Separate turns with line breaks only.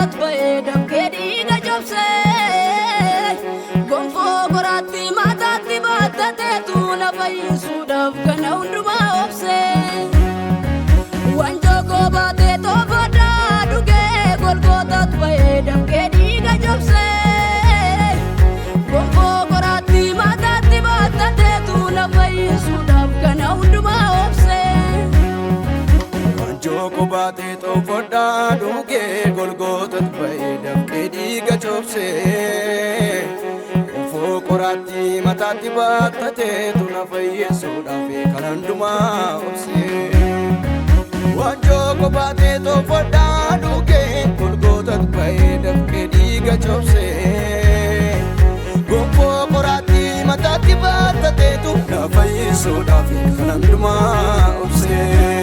golgootat ba'ee dafqee dhiiga cabsee gonfoo qoraatti mataatti baattateetu na fayyisuudhaaf kana hundumaa obsee wanjoo koo baatee toofadhaa dhugee golgootat ba'ee dafqee dhiiga cabsee gonfoo qoraatti mataatti baattateetu na fayyisuudhaaf kana hundumaa obsee
wanjoo baatee toofadhaa dhugee golgootat ba'ee dafqee dhiiga cabsee gonfoo qoraatti mataatti baattateetu na fayyisuudhaaf kana hundumaa obsee wanjoo baatee toofadhaa dhugee golgootat ba'ee dafqee dhiiga cabsee gonfoo qoraatti mataatti baattateetu na fayyisuudhaaf kana hundumaa obsee